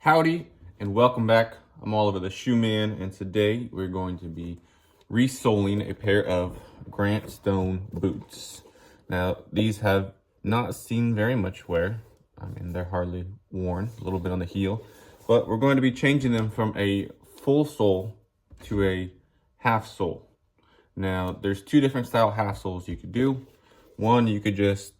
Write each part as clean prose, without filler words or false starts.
Howdy and welcome back. I'm Oliver the Shoe Man, and today we're going to be resoling a pair of Grant Stone boots. Now, these have not seen very much wear. I mean, they're hardly worn, a little bit on the heel, but we're going to be changing them from a full sole to a half sole. Now, there's two different style half soles you could do. One, you could just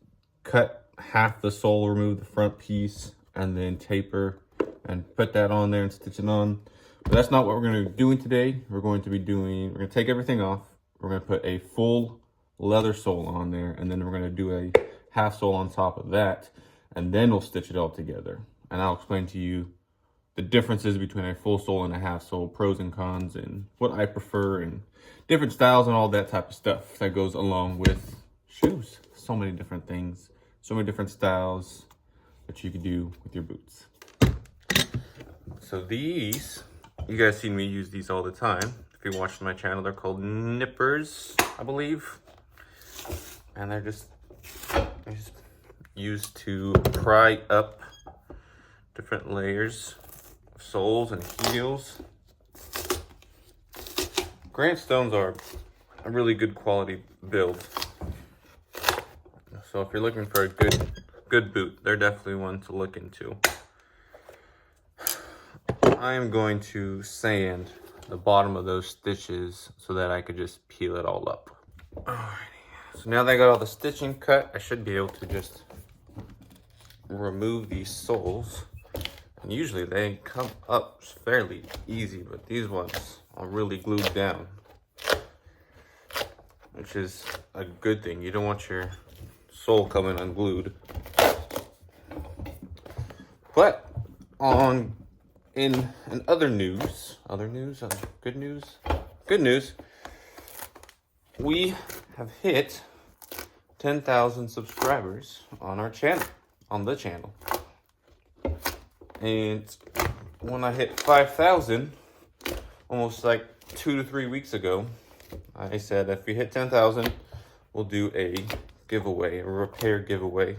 cut half the sole, remove the front piece, and then taper and put that on there and stitch it on. But that's not what we're going to be doing today. We're going to take everything off. We're going to put a full leather sole on there, and then we're going to do a half sole on top of that, and then we'll stitch it all together. And I'll explain to you the differences between a full sole and a half sole, pros and cons, and what I prefer, and different styles and all that type of stuff that goes along with shoes. So many different things, so many different styles that you could do with your boots. So these, you guys see me use these all the time. If you watch my channel, they're called nippers, I believe. And they're just used to pry up different layers of soles and heels. Grant Stones are a really good quality build. So if you're looking for a good boot, they're definitely one to look into. I am going to sand the bottom of those stitches so that I could just peel it all up. Alrighty. So now that I got all the stitching cut, I should be able to just remove these soles. And usually they come up fairly easy, but these ones are really glued down, which is a good thing. You don't want your sole coming unglued. But in other news, good news, we have hit 10,000 subscribers on our channel, and when I hit 5,000, almost like 2 to 3 weeks ago, I said if we hit 10,000, we'll do a giveaway, a repair giveaway,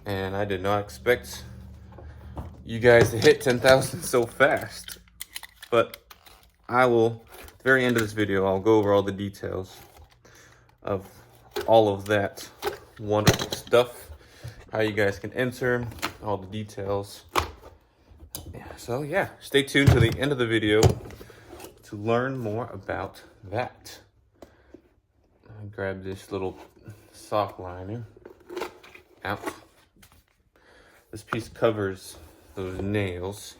and I did not expect you guys to hit 10,000 so fast. But I will, at the very end of this video, I'll go over all the details of all of that wonderful stuff, how you guys can enter, all the details. So yeah, stay tuned to the end of the video to learn more about that. I grabbed this little sock liner out. This piece covers those nails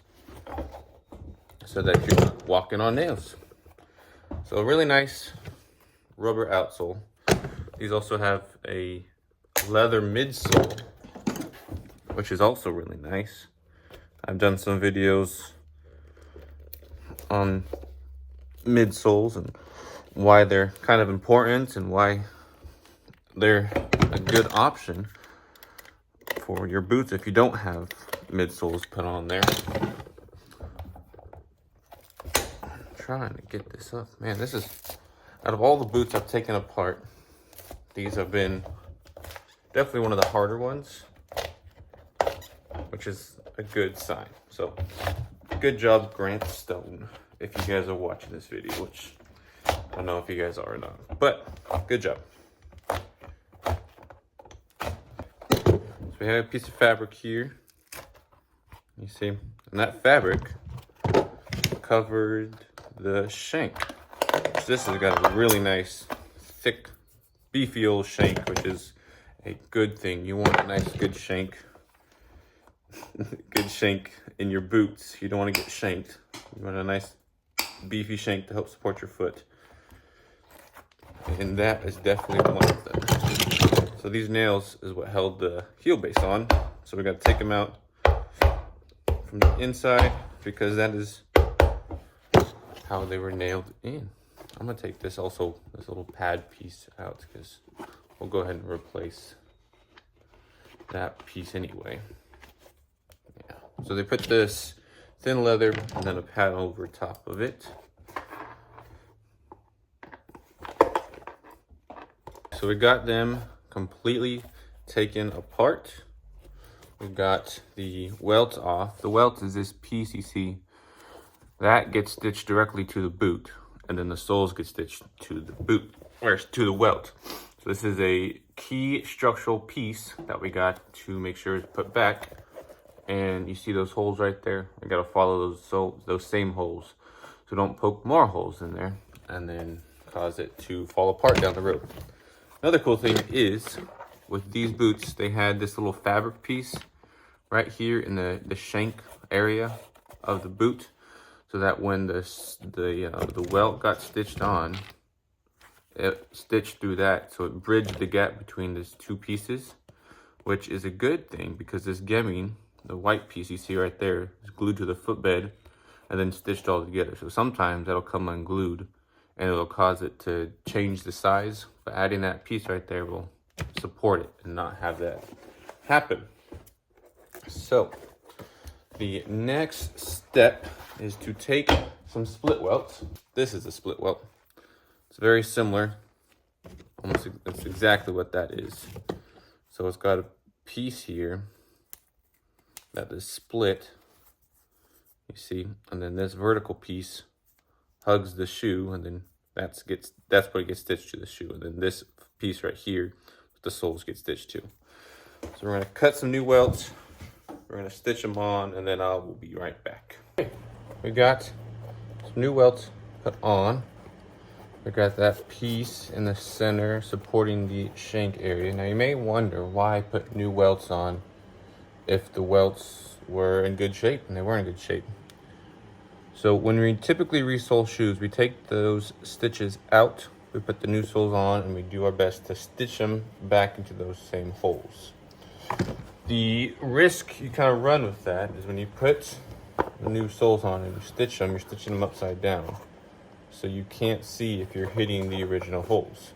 so that you're not walking on nails. So a really nice rubber outsole. These also have a leather midsole, which is also really nice. I've done some videos on midsoles and why they're kind of important and why they're a good option for your boots if you don't have midsoles put on there. I'm trying to get this up. Man, this is, out of all the boots I've taken apart, these have been definitely one of the harder ones, which is a good sign. So, good job, Grant Stone, if you guys are watching this video, which I don't know if you guys are or not, but good job. So we have a piece of fabric here. You see, and that fabric covered the shank. This has got a really nice, thick, beefy old shank, which is a good thing. You want a nice, good shank. Good shank in your boots. You don't want to get shanked. You want a nice, beefy shank to help support your foot. And that is definitely one of them. So these nails is what held the heel base on. So we got to take them out from the inside because that is how they were nailed in. I'm gonna take this little pad piece out because we'll go ahead and replace that piece anyway. Yeah. So they put this thin leather and then a pad over top of it. So we got them completely taken apart. we've got the welt off. The welt is this piece you see that gets stitched directly to the boot, and then the soles get stitched to the boot, or to the welt. So this is a key structural piece that we got to make sure it's put back. And you see those holes right there? I gotta follow those same holes, so don't poke more holes in there and then cause it to fall apart down the road. Another cool thing is, with these boots, they had this little fabric piece right here in the shank area of the boot, so that when the welt got stitched on, it stitched through that, so it bridged the gap between these two pieces, which is a good thing because this gemming, the white piece you see right there, is glued to the footbed and then stitched all together. So sometimes that'll come unglued and it'll cause it to change the size, but adding that piece right there will support it and not have that happen. So the next step is to take some split welts. This is a split welt. It's very similar. Almost, that's exactly what that is. So it's got a piece here that is split, you see, and then this vertical piece hugs the shoe, and then that's what gets stitched to the shoe, and then this piece right here, the soles get stitched to. So we're gonna cut some new welts, we're gonna stitch them on, and then I will be right back. Okay. We got some new welts put on. We got that piece in the center supporting the shank area. Now you may wonder why I put new welts on if the welts were in good shape, and they were in good shape. So when we typically resole shoes, we take those stitches out, we put the new soles on, and we do our best to stitch them back into those same holes. The risk you kind of run with that is when you put the new soles on and you stitch them, you're stitching them upside down. So you can't see if you're hitting the original holes.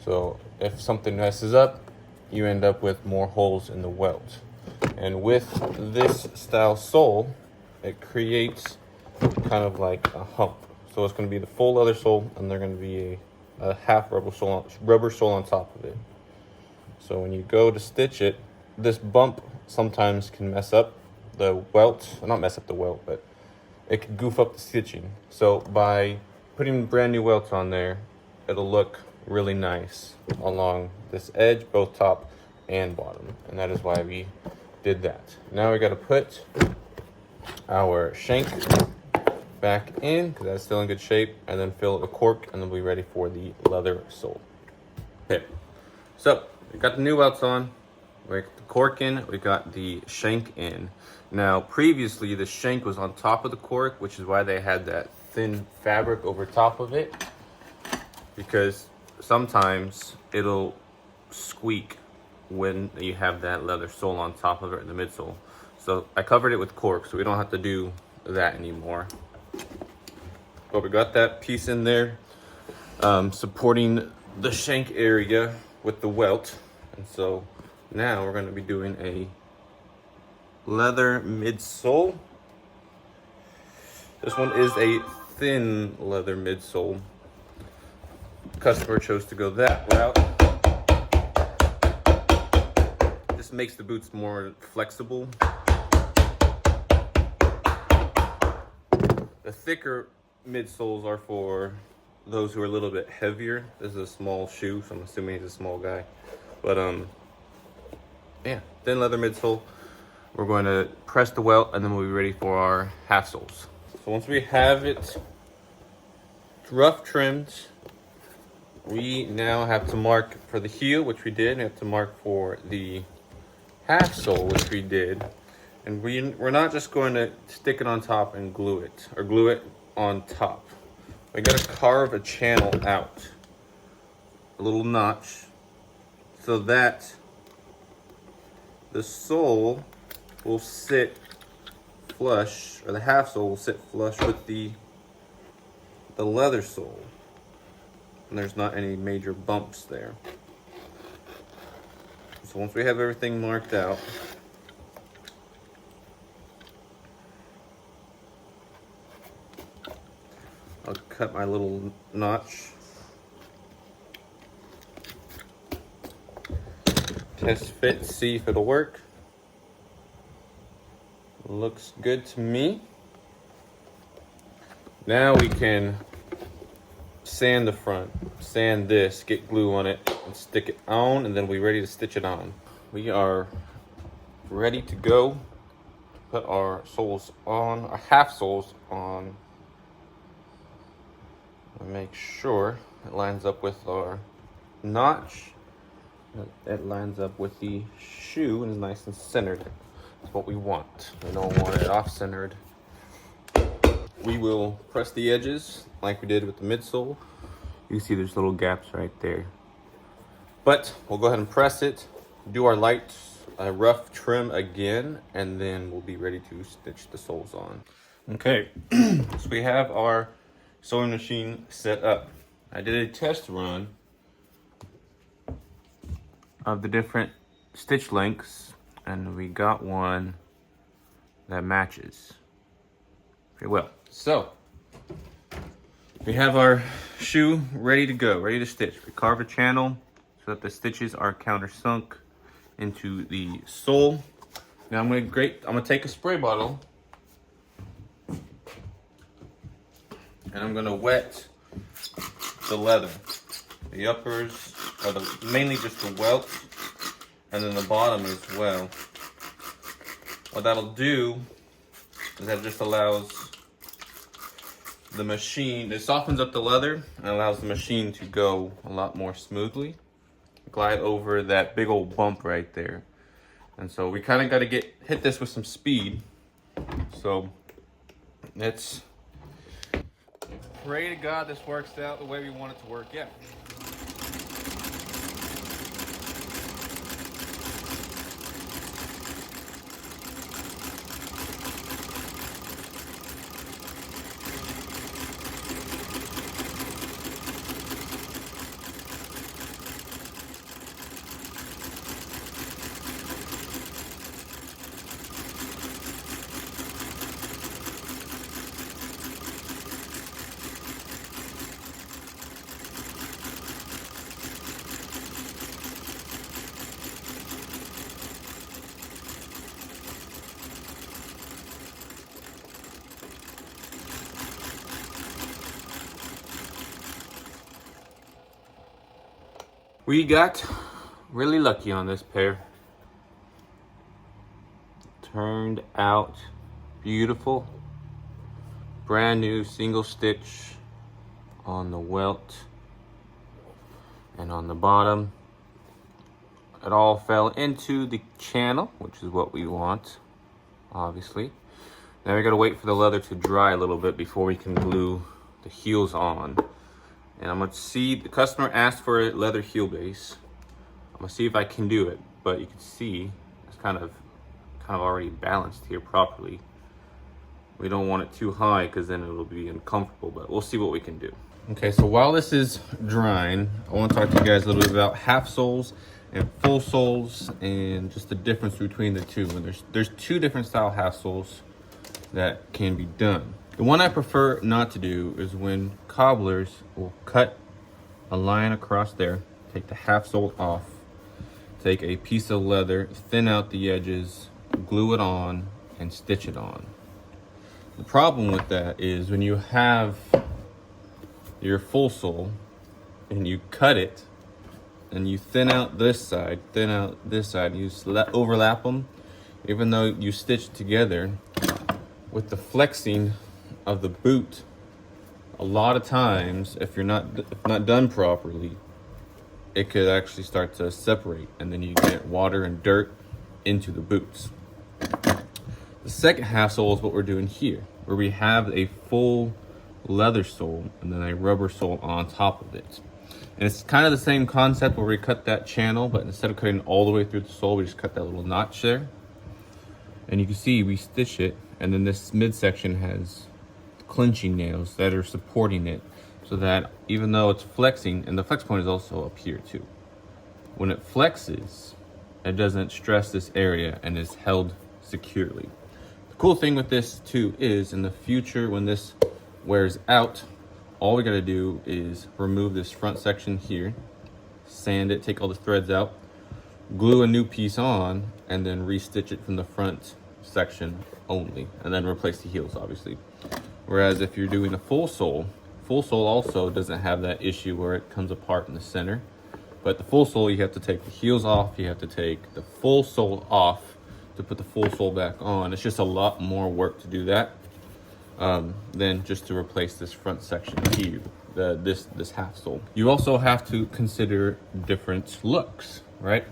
So if something messes up, you end up with more holes in the welt. And with this style sole, it creates kind of like a hump. So it's going to be the full leather sole, and they're going to be a half rubber sole on top of it. So when you go to stitch it, this bump sometimes can mess up the welt. Well, not mess up the welt, but it can goof up the stitching. So by putting brand new welts on there, it'll look really nice along this edge, both top and bottom. And that is why we did that. Now we got to put our shank back in, because that's still in good shape, and then fill it with cork, and then we'll be ready for the leather sole. Okay, so we got the new welts on, we got the cork in, we got the shank in. Now previously the shank was on top of the cork, which is why they had that thin fabric over top of it, because sometimes it'll squeak when you have that leather sole on top of it in the midsole. So I covered it with cork, so we don't have to do that anymore. But we got that piece in there, supporting the shank area with the welt. And so now we're going to be doing a leather midsole. This one is a thin leather midsole. The customer chose to go that route. This makes the boots more flexible. The thicker midsoles are for those who are a little bit heavier. This is a small shoe, so I'm assuming he's a small guy. But yeah, thin leather midsole. We're going to press the welt, and then we'll be ready for our half soles. So once we have it rough trimmed, we now have to mark for the heel, which we did. We have to mark for the half sole, which we did. And we're not just going to stick it on top and glue it, or glue it on top. We got to carve a channel out, a little notch, so that the sole will sit flush, or the half sole will sit flush with the leather sole, and there's not any major bumps there. So once we have everything marked out, I'll cut my little notch. Test fit, see if it'll work. Looks good to me. Now we can sand the front, sand this, get glue on it, and stick it on, and then we're ready to stitch it on. We are ready to go. Put our soles on, our half soles on, and make sure it lines up with our notch. It lines up with the shoe and is nice and centered. That's what we want. We don't want it off-centered. We will press the edges like we did with the midsole. You can see there's little gaps right there. But we'll go ahead and press it, do our light rough trim again, and then we'll be ready to stitch the soles on. Okay, so we have our sewing machine set up. I did a test run of the different stitch lengths, and we got one that matches pretty well. So we have our shoe ready to go, ready to stitch. We carved a channel so that the stitches are countersunk into the sole. Now I'm gonna take a spray bottle and I'm gonna wet the leather. The uppers are mainly just the welts, and then the bottom as well. What that'll do is that just allows the machine, it softens up the leather and allows the machine to go a lot more smoothly. Glide over that big old bump right there. And so we kind of got to hit this with some speed. So let's pray to God this works out the way we want it to work. Yeah. We got really lucky on this pair. Turned out beautiful. Brand new single stitch on the welt and on the bottom. It all fell into the channel, which is what we want, obviously. Now we gotta wait for the leather to dry a little bit before we can glue the heels on. And I'm gonna see, the customer asked for a leather heel base. I'm gonna see if I can do it, but you can see it's kind of already balanced here properly. We don't want it too high because then it'll be uncomfortable, but we'll see what we can do. Okay, so while this is drying, I want to talk to you guys a little bit about half soles and full soles and just the difference between the two. And there's two different style half soles that can be done. The one I prefer not to do is when cobblers will cut a line across there, take the half sole off, take a piece of leather, thin out the edges, glue it on, and stitch it on. The problem with that is when you have your full sole and you cut it and you thin out this side, you overlap them, even though you stitch together, with the flexing of the boot, a lot of times, if not done properly, it could actually start to separate, and then you get water and dirt into the boots. The second half sole is what we're doing here, where we have a full leather sole and then a rubber sole on top of it. And it's kind of the same concept where we cut that channel, but instead of cutting all the way through the sole, we just cut that little notch there. And you can see we stitch it, and then this midsection has clinching nails that are supporting it, so that even though it's flexing, and the flex point is also up here too, when it flexes, it doesn't stress this area and is held securely. The cool thing with this too is in the future when this wears out, all we gotta do is remove this front section here, sand it, take all the threads out, glue a new piece on, and then restitch it from the front section only, and then replace the heels, obviously. Whereas if you're doing a full sole also doesn't have that issue where it comes apart in the center. But the full sole, you have to take the heels off, you have to take the full sole off to put the full sole back on. It's just a lot more work to do that than just to replace this front section here, this half sole. You also have to consider different looks, right?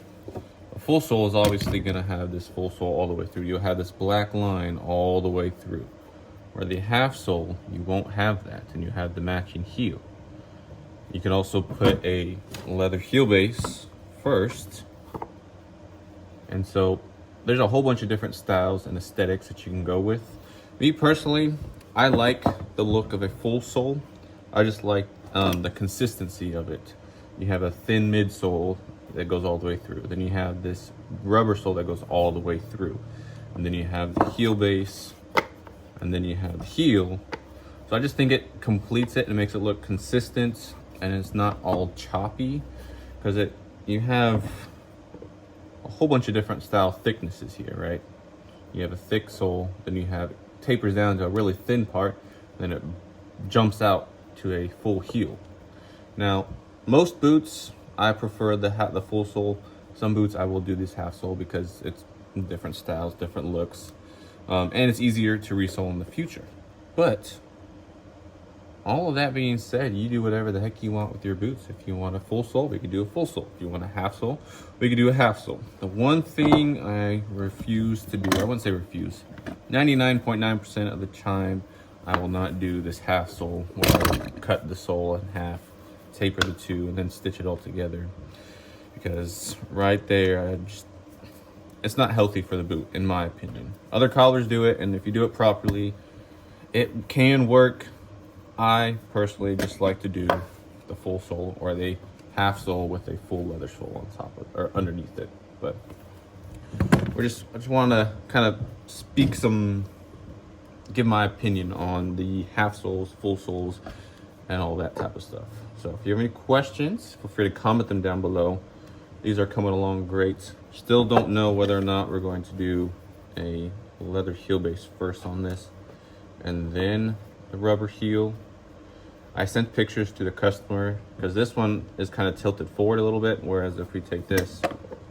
A full sole is obviously gonna have this full sole all the way through. You'll have this black line all the way through. Where the half sole, you won't have that, and you have the matching heel. You can also put a leather heel base first. And so there's a whole bunch of different styles and aesthetics that you can go with. Me personally, I like the look of a full sole. I just like the consistency of it. You have a thin midsole that goes all the way through. Then you have this rubber sole that goes all the way through. And then you have the heel base, and then you have the heel. So I just think it completes it and makes it look consistent, and it's not all choppy, because you have a whole bunch of different style thicknesses here, right? You have a thick sole, then you have tapers down to a really thin part, then it jumps out to a full heel. Now, most boots, I prefer the full sole. Some boots I will do this half sole because it's different styles, different looks, and it's easier to resole in the future. But all of that being said, you do whatever the heck you want with your boots. If you want a full sole, we could do a full sole. If you want a half sole, we could do a half sole. The one thing I refuse to do, I wouldn't say refuse, 99.9% of the time, I will not do this half sole where I cut the sole in half, taper the two, and then stitch it all together. Because right there, it's not healthy for the boot, in my opinion. Other collars do it, and if you do it properly, it can work. I personally just like to do the full sole or the half sole with a full leather sole on top of or underneath it. But I just want to kind of give my opinion on the half soles, full soles, and all that type of stuff. So if you have any questions, feel free to comment them down below. These are coming along great. Still don't know whether or not we're going to do a leather heel base first on this, and then the rubber heel. I sent pictures to the customer because this one is kind of tilted forward a little bit, whereas if we take this,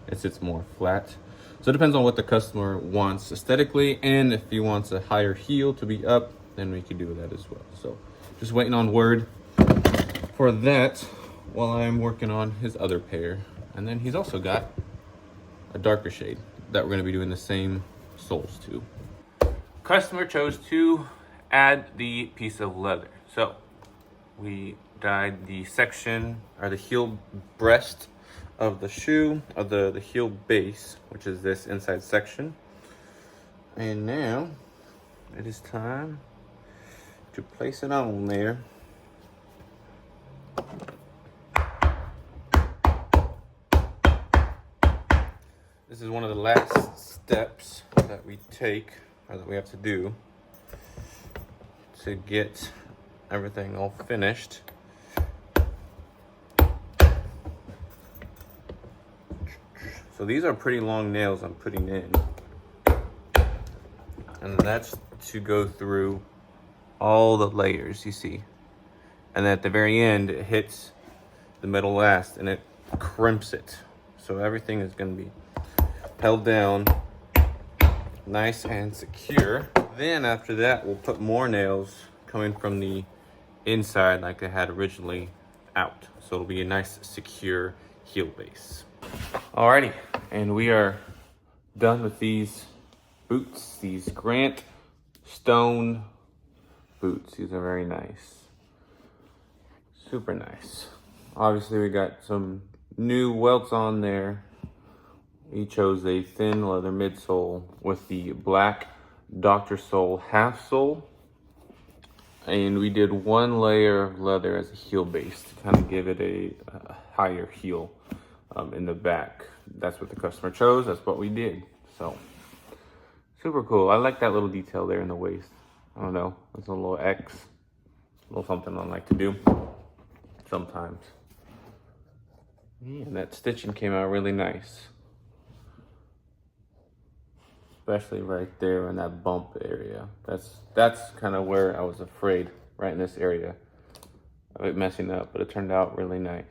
it sits more flat. So it depends on what the customer wants aesthetically, and if he wants a higher heel to be up, then we can do that as well. So just waiting on word for that while I'm working on his other pair. And then he's also got a darker shade that we're going to be doing the same soles to. Customer chose to add the piece of leather. So we dyed the section, or the heel breast of the shoe, of the heel base, which is this inside section. And now it is time to place it on there. This is one of the last steps that we take, or that we have to do to get everything all finished. So these are pretty long nails I'm putting in, and that's to go through all the layers you see. And then at the very end, it hits the metal last and it crimps it. So everything is going to be held down nice and secure. Then after that, we'll put more nails coming from the inside like I had originally out. So it'll be a nice secure heel base. Alrighty, and we are done with these boots, these Grant Stone boots. These are very nice. Super nice. Obviously we got some new welts on there. We chose a thin leather midsole with the black Dr. Sole half sole. And we did one layer of leather as a heel base to kind of give it a higher heel in the back. That's what the customer chose. That's what we did. So super cool. I like that little detail there in the waist. I don't know. It's a little X. A little something I like to do sometimes. Yeah, and that stitching came out really nice. especially right there in that bump area. That's kind of where I was afraid, right in this area of it messing up, but it turned out really nice.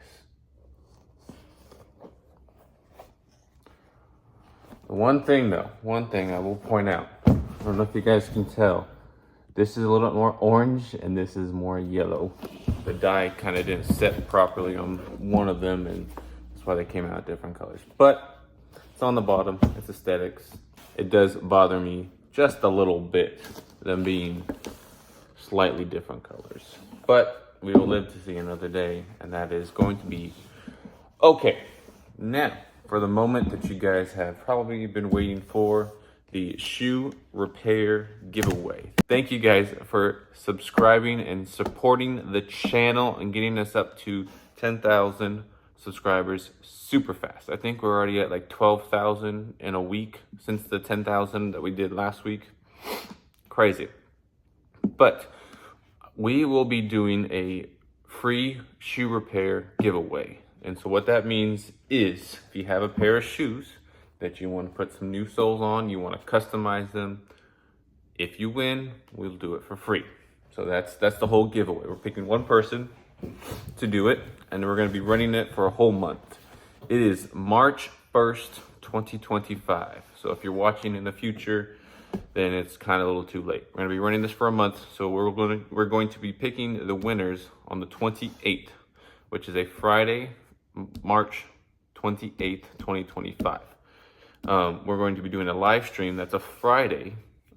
One thing I will point out, I don't know if you guys can tell, this is a little bit more orange and this is more yellow. The dye kind of didn't set properly on one of them, and that's why they came out different colors. But it's on the bottom, it's aesthetics. It does bother me just a little bit, them being slightly different colors. But we will live to see another day, and that is going to be okay. Now, for the moment that you guys have probably been waiting for, the shoe repair giveaway. Thank you guys for subscribing and supporting the channel and getting us up to 10,000 subscribers super fast. I think we're already at like 12,000 in a week since the 10,000 that we did last week. Crazy. But we will be doing a free shoe repair giveaway. And so what that means is, if you have a pair of shoes that you want to put some new soles on, you want to customize them, if you win, we'll do it for free. So that's the whole giveaway. We're picking one person to do it, and we're going to be running it for a whole month. It is March 1st, 2025. So if you're watching in the future, then it's kind of a little too late. We're going to be running this for a month, so we're going to be picking the winners on the 28th, which is a Friday, March 28th, 2025. We're going to be doing a live stream that's a Friday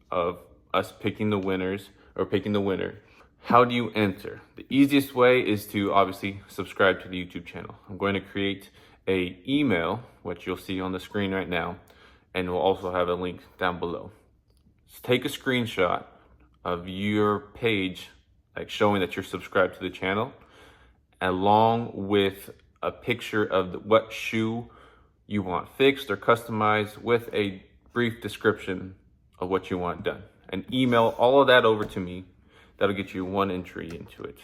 of us picking the winners, or picking the winner. How do you enter? The easiest way is to obviously subscribe to the YouTube channel. I'm going to create an email, which you'll see on the screen right now, and we'll also have a link down below. Just take a screenshot of your page, like showing that you're subscribed to the channel, along with a picture of what shoe you want fixed or customized, with a brief description of what you want done, and email all of that over to me. That'll get you one entry into it.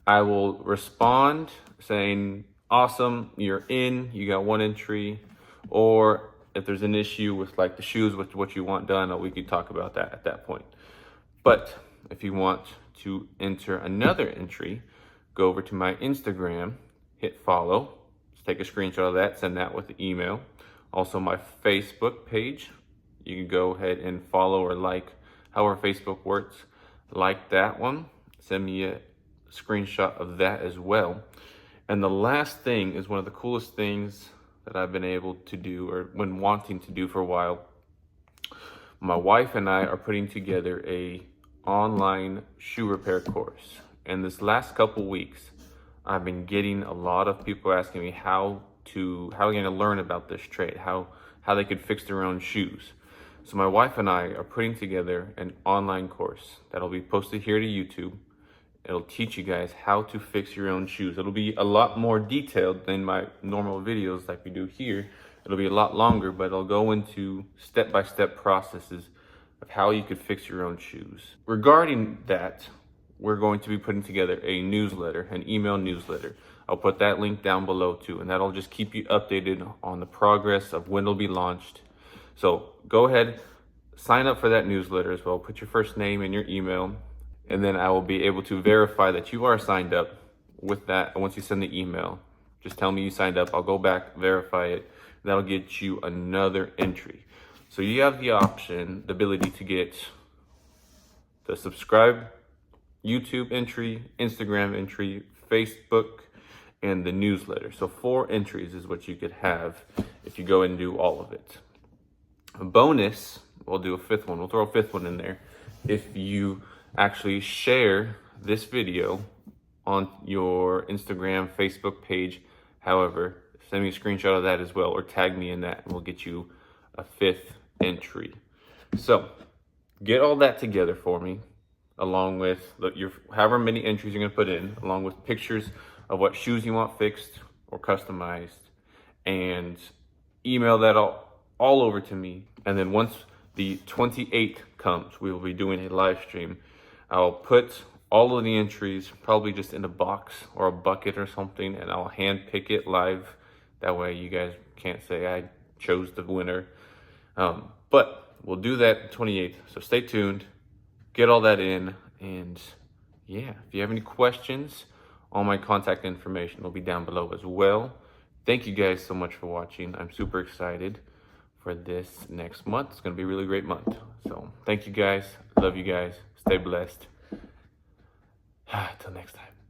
I will respond saying, awesome, you're in, you got one entry. Or if there's an issue with like the shoes, with what you want done, we could talk about that at that point. But if you want to enter another entry, go over to my Instagram, hit follow, just take a screenshot of that, send that with the email. Also my Facebook page, you can go ahead and follow or like, however Facebook works. Like that one, send me a screenshot of that as well. And the last thing is one of the coolest things that I've been able to do, or been wanting to do for a while. My wife and I are putting together a online shoe repair course. And this last couple weeks, I've been getting a lot of people asking me how they're going to learn about this trade, how they could fix their own shoes. So my wife and I are putting together an online course that'll be posted here to YouTube. It'll teach you guys how to fix your own shoes. It'll be a lot more detailed than my normal videos like we do here. It'll be a lot longer, but it'll go into step-by-step processes of how you could fix your own shoes. Regarding that, we're going to be putting together a newsletter, an email newsletter. I'll put that link down below too, and that'll just keep you updated on the progress of when it'll be launched. So go ahead, sign up for that newsletter as well. Put your first name and your email, and then I will be able to verify that you are signed up with that. Once you send the email, just tell me you signed up. I'll go back, verify it. That'll get you another entry. So you have the option, the ability to get the subscribe YouTube entry, Instagram entry, Facebook, and the newsletter. So 4 entries is what you could have if you go and do all of it. A bonus, we'll do a 5th one. We'll throw a 5th one in there. If you actually share this video on your Instagram, Facebook page, however, send me a screenshot of that as well, or tag me in that, and we'll get you a 5th entry. So get all that together for me, along with your however many entries you're going to put in, along with pictures of what shoes you want fixed or customized, and email that all over to me. And then once the 28th comes, we will be doing a live stream. I'll put all of the entries probably just in a box or a bucket or something, and I'll hand pick it live. That way you guys can't say I chose the winner. But we'll do that 28th. So stay tuned, get all that in. And yeah, if you have any questions, all my contact information will be down below as well. Thank you guys so much for watching. I'm super excited for this next month. It's going to be a really great month. So thank you guys. Love you guys. Stay blessed. Till next time.